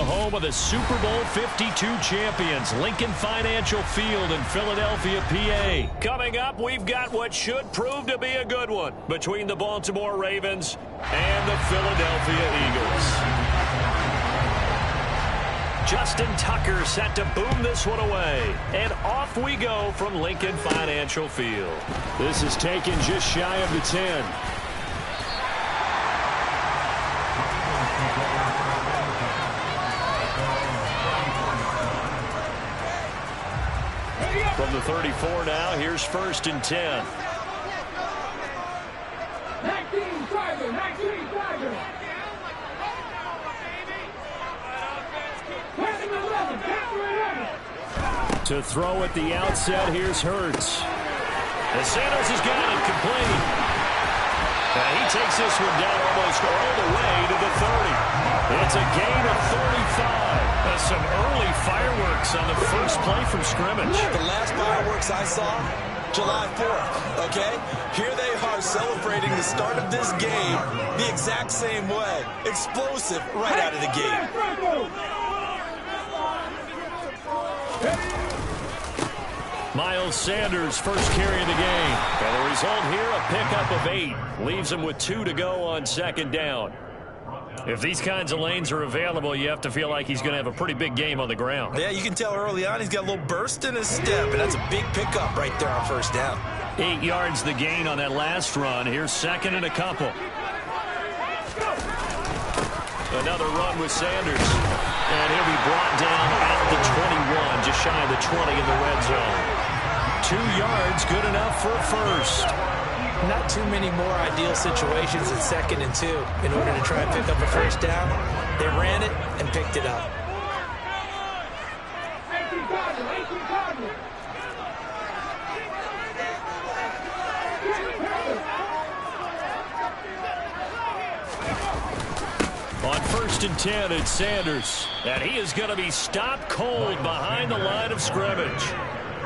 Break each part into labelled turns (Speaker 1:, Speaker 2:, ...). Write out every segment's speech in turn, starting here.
Speaker 1: the home of the Super Bowl 52 champions, Lincoln Financial Field in Philadelphia, PA. Coming up, we've got what should prove to be a good one between the Baltimore Ravens and the Philadelphia Eagles. Justin Tucker set to boom this one away. And off we go from Lincoln Financial Field.
Speaker 2: This is taken just shy of the 10.
Speaker 1: From the 34 now, here's 1st and 10.
Speaker 3: 19 Tiger, 19 Tiger.
Speaker 1: To throw at the outset, here's Hurts. And Sanders has got it complete. And he takes this one down almost all the way to the 30. It's a gain of 35. Some early fireworks on the first play from scrimmage.
Speaker 4: The last fireworks I saw, July 4th, okay? Here they are celebrating the start of this game the exact same way. Explosive right out of the gate.
Speaker 1: Miles Sanders first carry of the game. And the result here, a pickup of 8. Leaves him with 2 to go on 2nd down. If these kinds of lanes are available, you have to feel like he's going to have a pretty big game on the ground.
Speaker 4: Yeah, you can tell early on he's got a little burst in his step, and that's a big pickup right there on 1st down.
Speaker 1: 8 yards the gain on that last run. Here's 2nd and a couple. Another run with Sanders. And he'll be brought down at the 21, just shy of the 20 in the red zone. 2 yards, good enough for a first.
Speaker 5: Not too many more ideal situations in 2nd and 2 in order to try and pick up a 1st down. They ran it and picked it up.
Speaker 1: On 1st and 10, it's Sanders. And he is going to be stopped cold behind the line of scrimmage.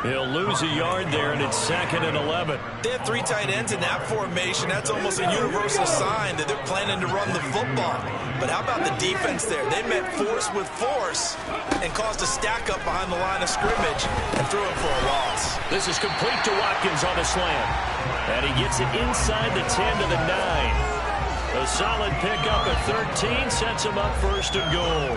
Speaker 1: He'll lose a yard there, and it's 2nd and 11.
Speaker 4: They have 3 tight ends in that formation. That's almost a universal sign that they're planning to run the football. But how about the defense there? They met force with force and caused a stack up behind the line of scrimmage and threw it for a loss.
Speaker 1: This is complete to Watkins on the slant. And he gets it inside the 10 to the 9. A solid pickup at 13 sets him up 1st and goal.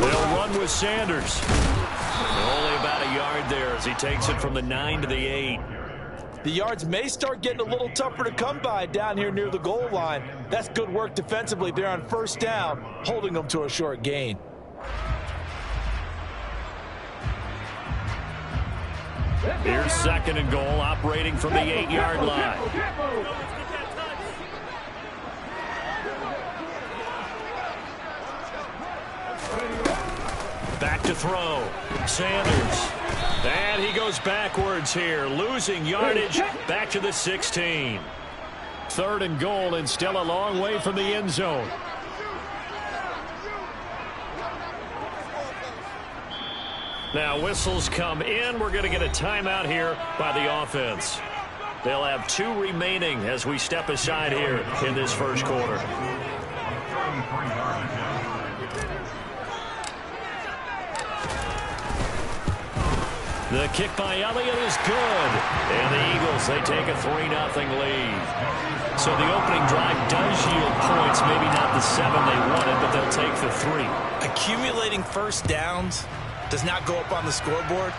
Speaker 1: They'll run with Sanders. Only about a yard there as he takes it from the 9 to the 8.
Speaker 4: The yards may start getting a little tougher to come by down here near the goal line. That's good work defensively there on 1st down, holding them to a short gain.
Speaker 1: Here's 2nd and goal, operating from the 8-yard line. Back to throw. Sanders. And he goes backwards here, losing yardage back to the 16. 3rd and goal, and still a long way from the end zone. Now whistles come in. We're going to get a timeout here by the offense. They'll have 2 remaining as we step aside here in this first quarter. The kick by Elliott is good. And the Eagles, they take a 3-0 lead. So the opening drive does yield points. Maybe not the 7 they wanted, but they'll take the 3.
Speaker 4: Accumulating 1st downs does not go up on the scoreboard,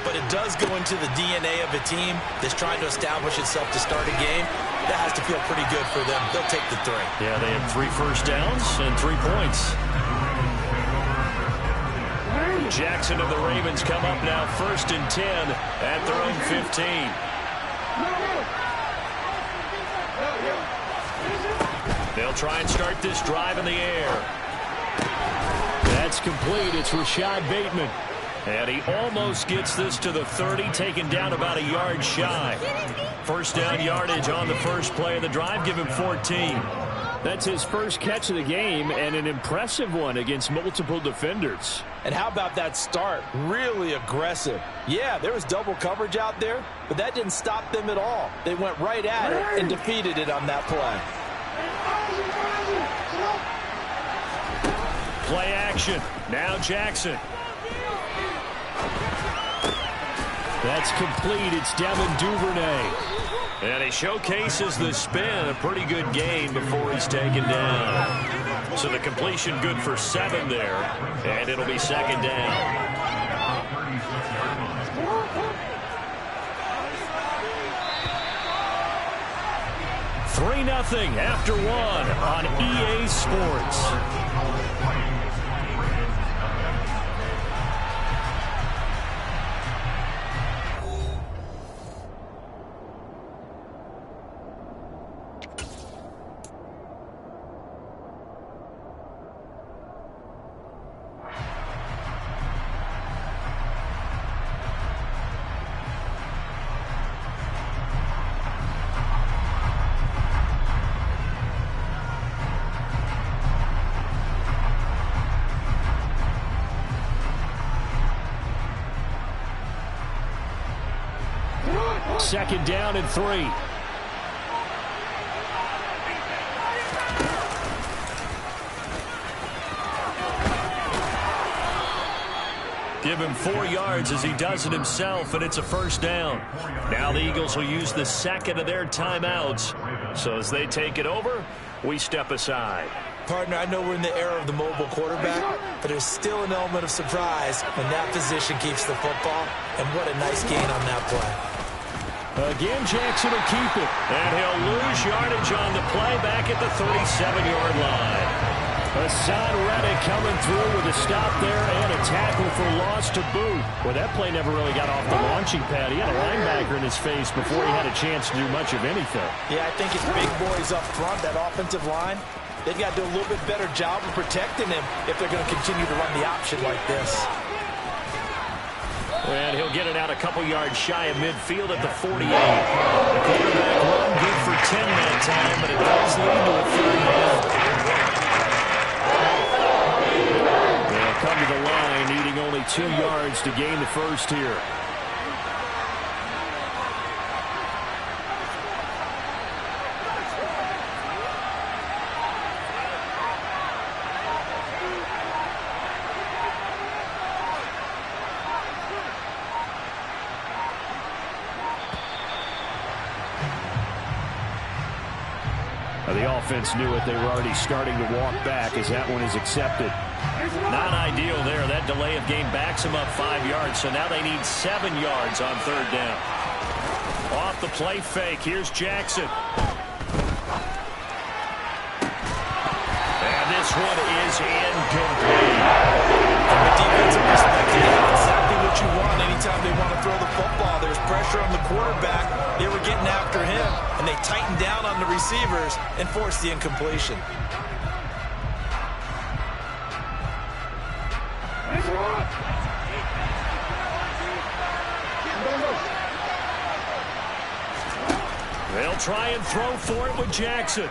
Speaker 4: but it does go into the DNA of a team that's trying to establish itself to start a game. That has to feel pretty good for them. They'll take the 3.
Speaker 1: Yeah, they have 3 first downs and 3 points. Jackson of the Ravens come up now 1st and 10 at their own 15. They'll try and start this drive in the air. That's complete. It's Rashad Bateman. And he almost gets this to the 30, taken down about a yard shy. 1st down yardage on the first play of the drive. Give him 14.
Speaker 2: That's his first catch of the game, and an impressive one against multiple defenders.
Speaker 5: And how about that start? Really aggressive. Yeah, there was double coverage out there, but that didn't stop them at all. They went right at it and defeated it on that play.
Speaker 2: Play action. Now Jackson. That's complete. It's Devin Duvernay.
Speaker 1: And he showcases the spin. A pretty good gain before he's taken down. So the completion good for 7 there. And it'll be second down.
Speaker 2: 3-0 after 1 on EA Sports. Second down and 3.
Speaker 1: Give him 4 yards as he does it himself, and it's a first down. Now the Eagles will use the second of their timeouts. So as they take it over, we step aside.
Speaker 5: Partner, I know we're in the era of the mobile quarterback, but there's still an element of surprise when that position keeps the football, and what a nice gain on that play.
Speaker 2: Again, Jackson will keep it.
Speaker 1: And he'll lose yardage on the play back at the 37-yard line.
Speaker 2: Hassan Reddick coming through with a stop there and a tackle for loss to boot. Well, that play never really got off the launching pad. He had a linebacker in his face before he had a chance to do much of anything.
Speaker 5: Yeah, I think it's big boys up front, that offensive line. They've got to do a little bit better job of protecting him if they're going to continue to run the option like this.
Speaker 1: And he'll get it out a couple yards shy of midfield at the 48. The quarterback run good for 10 that time, but it does lead to a third down. They'll come to the line, needing only 2 yards to gain the first here.
Speaker 2: The offense knew it. They were already starting to walk back as that one is accepted.
Speaker 1: Not ideal there. That delay of game backs them up 5 yards, so now they need 7 yards on third down. Off the play fake, here's Jackson. And this one is incomplete.
Speaker 5: From a defensive perspective, that's exactly what you want anytime they want to throw the football. There's pressure on the quarterback. They were getting after him, and they tightened down on the receivers and forced the incompletion.
Speaker 1: They'll try and throw for it with Jackson.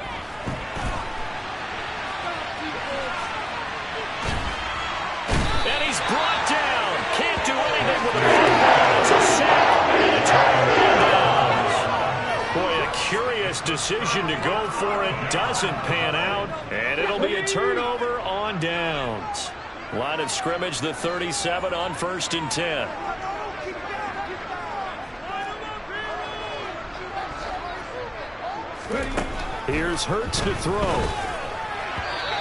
Speaker 1: And he's brought down. Can't do anything with the football. It's a sack and a turnover. Boy, a curious decision to go for it. Doesn't pan out. And it'll be a turnover on downs. Line of scrimmage, the 37 on 1st and 10.
Speaker 2: Here's Hurts to throw.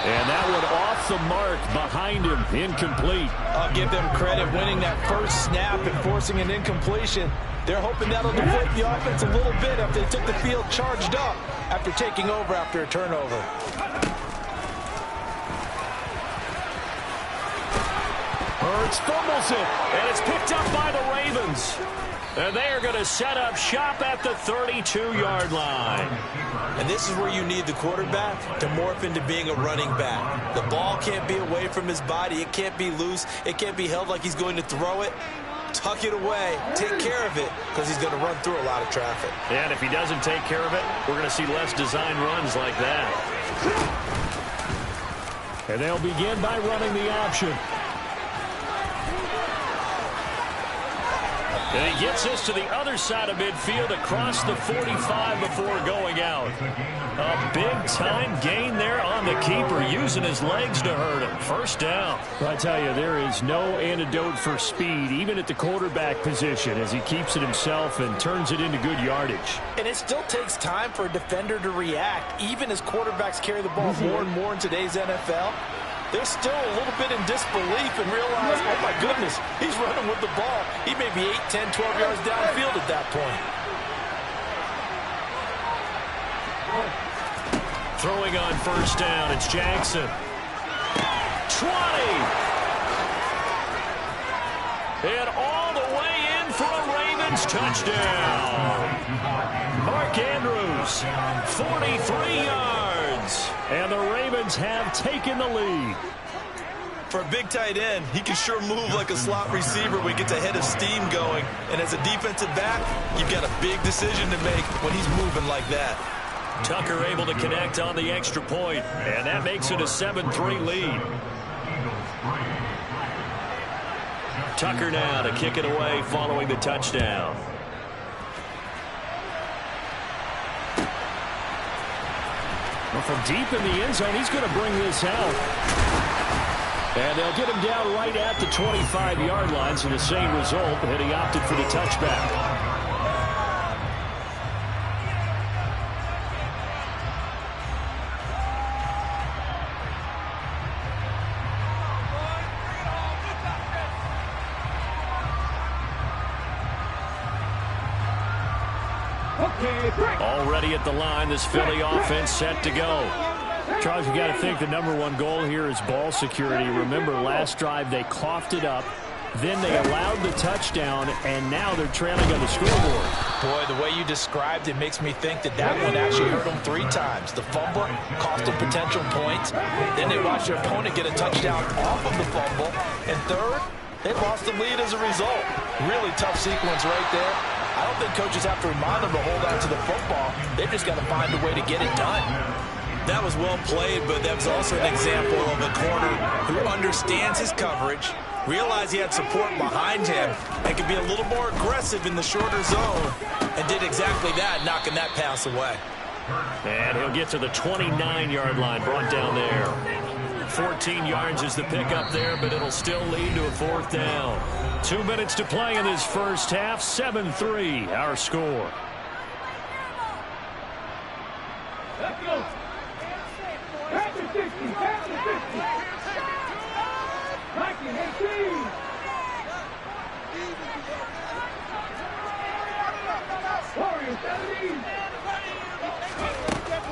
Speaker 2: And that one off the mark behind him. Incomplete.
Speaker 5: I'll give them credit winning that first snap and forcing an incompletion. They're hoping that'll deflate the offense a little bit if they took the field charged up after taking over after a turnover.
Speaker 2: Hurts fumbles it.
Speaker 1: And it's picked up by the Ravens. And they are going to set up shop at the 32-yard line.
Speaker 5: And this is where you need the quarterback to morph into being a running back. The ball can't be away from his body. It can't be loose. It can't be held like he's going to throw it. Tuck it away. Take care of it because he's going to run through a lot of traffic.
Speaker 1: And if he doesn't take care of it, we're going to see less design runs like that.
Speaker 2: And they'll begin by running the option. And he gets this to the other side of midfield across the 45 before going out. A big-time gain there on the keeper, using his legs to hurt him. First down. I tell you, there is no antidote for speed, even at the quarterback position, as he keeps it himself and turns it into good yardage.
Speaker 5: And it still takes time for a defender to react, even as quarterbacks carry the ball more and more in today's NFL. They're still a little bit in disbelief and realize, oh my goodness, he's running with the ball. He may be 8, 10, 12 yards downfield at that point.
Speaker 2: Throwing on first down, it's Jackson. 20! And all the way in for a Ravens touchdown. Mark Andrews, 43 yards. And the Ravens have taken the lead.
Speaker 4: For a big tight end, he can sure move like a slot receiver when he gets a head of steam going. And as a defensive back, you've got a big decision to make when he's moving like that.
Speaker 2: Tucker able to connect on the extra point, and that makes it a 7-3 lead. Tucker now to kick it away following the touchdown. Well, from deep in the end zone, he's going to bring this out. And they'll get him down right at the 25-yard line, so the same result, but he opted for the touchback. Already at the line, this Philly offense set to go. Charles, you got to think the #1 goal here is ball security. Remember, last drive they coughed it up, then they allowed the touchdown, and now they're trailing on the scoreboard.
Speaker 5: Boy, the way you described it makes me think that that one actually hurt them 3 times. The fumble cost them potential points. Then they watched their opponent get a touchdown off of the fumble. And third, they lost the lead as a result. Really tough sequence right there. I don't think coaches have to remind them to hold on to the football. They've just got to find a way to get it done.
Speaker 4: That was well played, but that was also an example of a corner who understands his coverage, realized he had support behind him, and could be a little more aggressive in the shorter zone, and did exactly that, knocking that pass away.
Speaker 2: And he'll get to the 29-yard line, brought down there. 14 yards is the pickup there, but it'll still lead to a 4th down. 2 minutes to play in this first half. 7-3, our score.
Speaker 3: Let's go. Back to 60, back to 50. 1918. Warriors 17.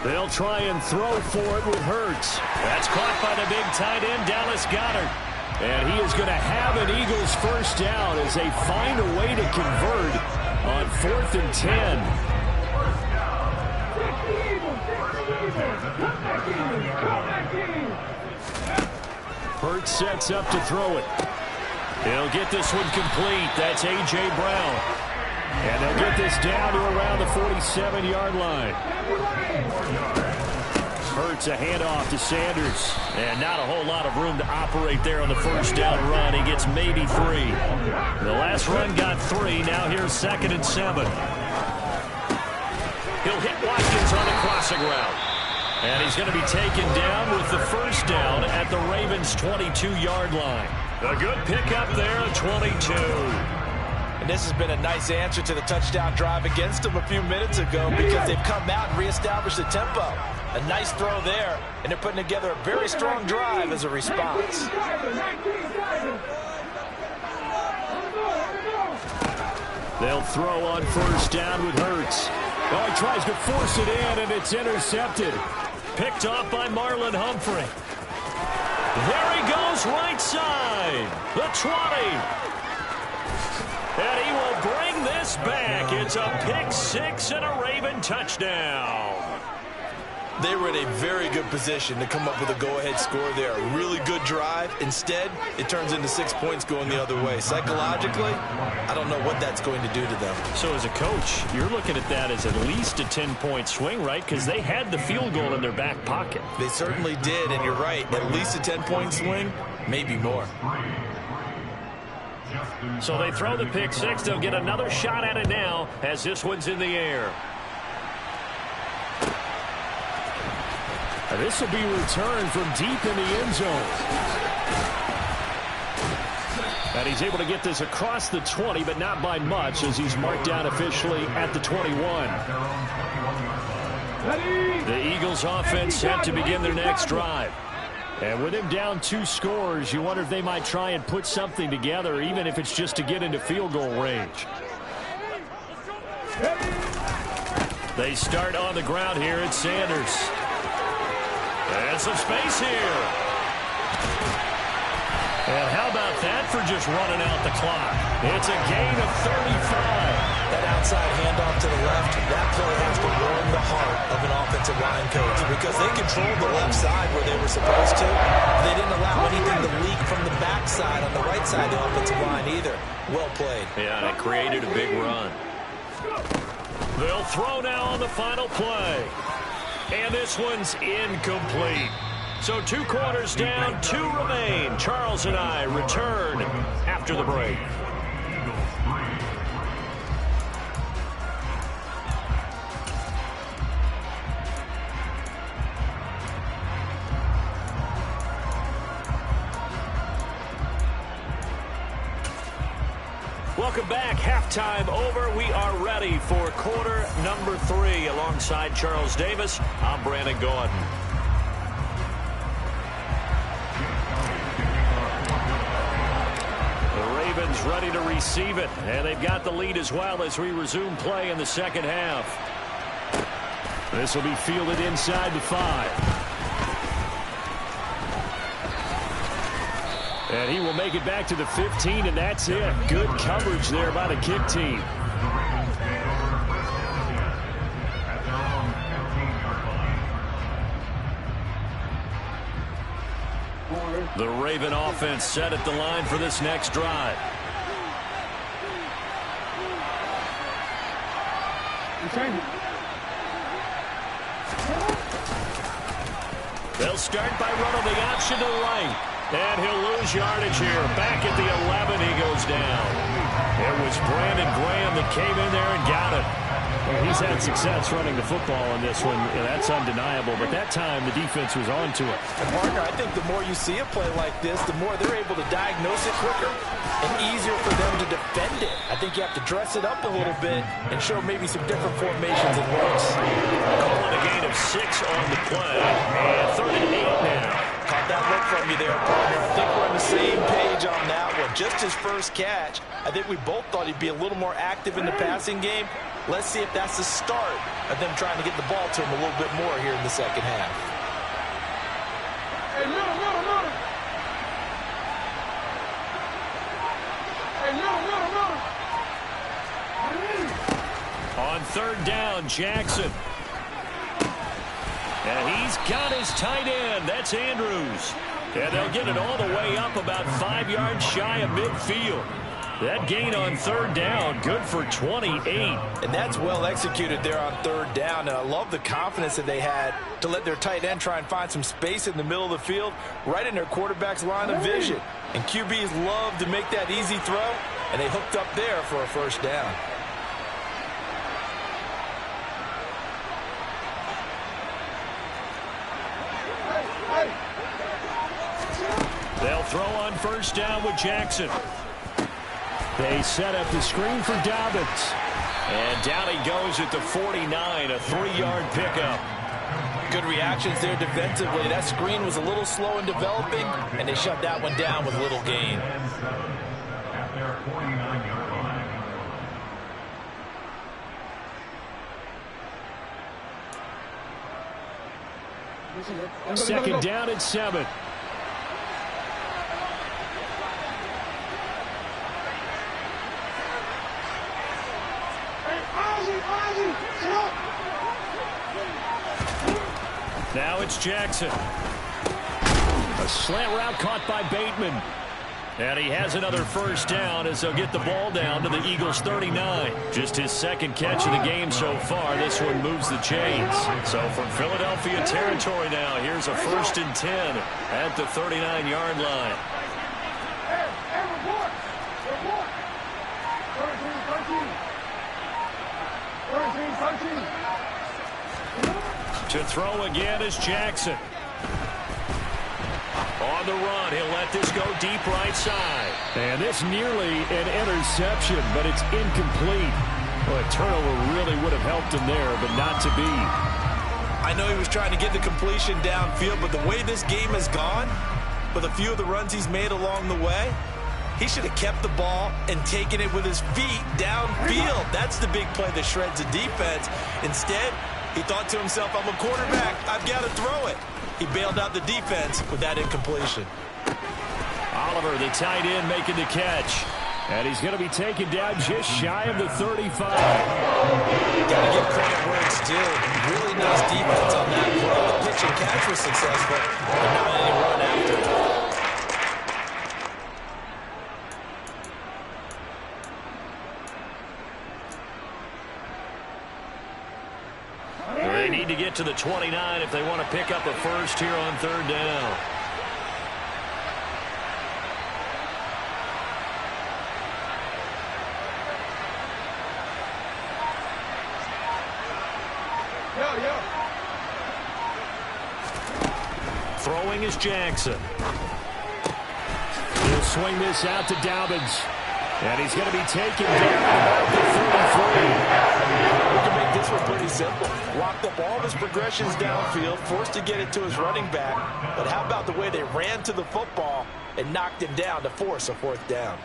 Speaker 2: They'll try and throw for it with Hurts. That's caught by the big tight end, Dallas Goedert. And he is going to have an Eagles first down as they find a way to convert on 4th and 10. Hurts sets up to throw it. He'll get this one complete. That's A.J. Brown. And they'll get this down to around the 47-yard line. Hurts a handoff to Sanders. And not a whole lot of room to operate there on the first down run. He gets maybe 3. The last run got 3. Now here's 2nd and 7. He'll hit Watkins on the crossing route. And he's going to be taken down with the first down at the Ravens' 22-yard line. A good pickup there, 22.
Speaker 5: And this has been a nice answer to the touchdown drive against them a few minutes ago because they've come out and reestablished the tempo. A nice throw there, and they're putting together a very strong drive as a response.
Speaker 2: They'll throw on first down with Hurts. Oh, he tries to force it in, and it's intercepted. Picked off by Marlon Humphrey. There he goes, right side. The 20. And he will bring this back. It's a pick 6 and a Raven touchdown.
Speaker 4: They were in a very good position to come up with a go-ahead score there. A really good drive. Instead, it turns into 6 points going the other way. Psychologically, I don't know what that's going to do to them.
Speaker 2: So as a coach, you're looking at that as at least a 10-point swing, right? Because they had the field goal in their back pocket.
Speaker 4: They certainly did, and you're right. At least a 10-point swing, maybe more.
Speaker 2: So they throw the pick six. They'll get another shot at it now as this one's in the air. And this will be returned from deep in the end zone. And he's able to get this across the 20, but not by much, as he's marked down officially at the 21. The Eagles offense set to begin their next drive. And with him down 2 scores, you wonder if they might try and put something together, even if it's just to get into field goal range. They start on the ground here at Sanders. And some space here. And how about that for just running out the clock? It's a gain of 35.
Speaker 5: That outside handoff to the left, that play has to warm the heart of an offensive line coach because they controlled the left side where they were supposed to. They didn't allow anything to leak from the backside on the right side of the offensive line either. Well played.
Speaker 2: Yeah, and it created a big run. They'll throw now on the final play. And this one's incomplete. So 2 quarters down, 2 remain. Charles and I return after the break. Welcome back. Halftime over. We are ready for quarter number 3. Alongside Charles Davis, I'm Brandon Gordon. Ravens ready to receive it, and they've got the lead as well as we resume play in the second half. This will be fielded inside the 5. And he will make it back to the 15, and that's it. Good coverage there by the kick team. The Raven offense set at the line for this next drive. They'll start by running the option to the right. And he'll lose yardage here. Back at the 11, he goes down. It was Brandon Graham that came in there and got it. Well, he's had success running the football in this one. And that's undeniable. But that time, the defense was on to it.
Speaker 5: And Parker, I think the more you see a play like this, the more they're able to diagnose it quicker and easier for them to defend it. I think you have to dress it up a little bit and show maybe some different formations and looks.
Speaker 2: Calling a gain of 6 on the play. And 3rd and 8 now.
Speaker 5: Caught that look from you there, partner. I think we're on the same page on that one. Just his first catch. I think we both thought he'd be a little more active in the passing game. Let's see if that's the start of them trying to get the ball to him a little bit more here in the second half.
Speaker 3: Hey,
Speaker 2: On 3rd down, Jackson. And he's got his tight end. That's Andrews. And they'll get it all the way up about 5 yards shy of midfield. That gain on 3rd down, good for 28.
Speaker 5: And that's well executed there on 3rd down. And I love the confidence that they had to let their tight end try and find some space in the middle of the field, right in their quarterback's line of vision. And QBs love to make that easy throw, and they hooked up there for a 1st down.
Speaker 2: They'll throw on 1st down with Jackson. They set up the screen for Dobbins. And down he goes at the 49, a 3-yard pickup.
Speaker 5: Good reactions there defensively. That screen was a little slow in developing, and they shut that one down with little gain.
Speaker 2: Second down at 7. Now it's Jackson. A slant route caught by Bateman. And he has another 1st down as they'll get the ball down to the Eagles' 39. Just his 2nd catch of the game so far. This one moves the chains. So from Philadelphia territory now, here's a 1st and 10 at the 39-yard line. To throw again is Jackson. On the run, he'll let this go deep right side. And this nearly an interception, but it's incomplete. Well, a turnover really would have helped him there, but not to be.
Speaker 4: I know he was trying to get the completion downfield, but the way this game has gone, with a few of the runs he's made along the way, he should have kept the ball and taken it with his feet downfield. That's the big play that shreds the defense. Instead, he thought to himself, I'm a quarterback, I've got to throw it. He bailed out the defense with that incompletion.
Speaker 2: Oliver, the tight end, making the catch. And he's going to be taken down just shy of the 35.
Speaker 5: Got to give credit where it's due. Really nice defense on that play. The pitch and catch was successful, but not any run after it.
Speaker 2: They need to get to the 29 if they want to pick up a first here on third down. Throwing is Jackson. He'll swing this out to Dobbins. And he's going to be taken down about the 43.
Speaker 5: We can make this one pretty simple. Locked up all of his progressions downfield, forced to get it to his running back. But how about the way they ran to the football and knocked him down to force a fourth down?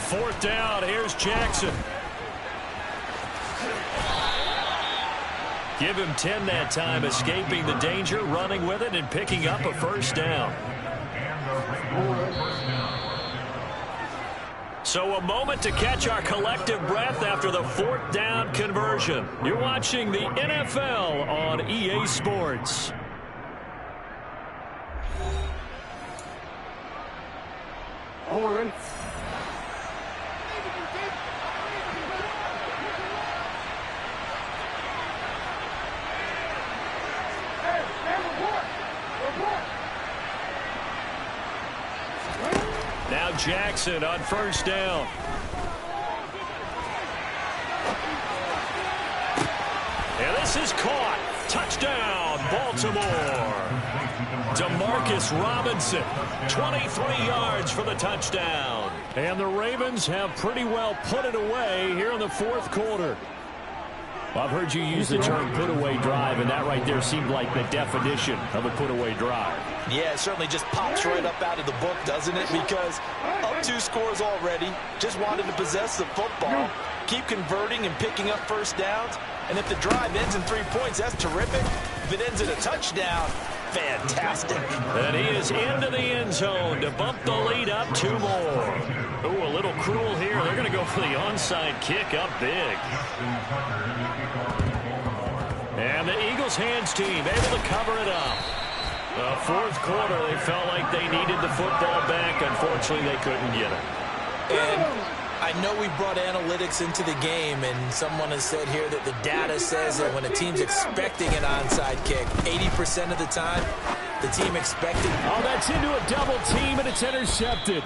Speaker 2: Fourth down, here's Jackson. Give him 10 that time, escaping the danger, running with it, and picking up a first down. So a moment to catch our collective breath after the fourth down conversion. You're watching the NFL on EA Sports.
Speaker 3: Ready?
Speaker 2: Now Jackson on first down. And this is caught. Touchdown, Baltimore. Demarcus Robinson, 23 yards for the touchdown. And the Ravens have pretty well put it away here in the fourth quarter. Well, I've heard you use the term put-away drive, and that right there seemed like the definition of a put-away drive.
Speaker 5: Yeah, it certainly just pops right up out of the book, doesn't it? Because up 2 scores already, just wanted to possess the football, keep converting and picking up first downs. And if the drive ends in 3 points, that's terrific. If it ends in a touchdown, fantastic.
Speaker 2: And he is into the end zone to bump the lead up 2 more. Ooh, a little cruel here. They're going to go for the onside kick up big. And the Eagles hands team able to cover it up. The fourth quarter, they felt like they needed the football back. Unfortunately, they couldn't get it.
Speaker 5: And I know we brought analytics into the game, and someone has said here that the data says that when a team's expecting an onside kick, 80% of the time, the team expected.
Speaker 2: Oh, that's into a double team, and it's intercepted.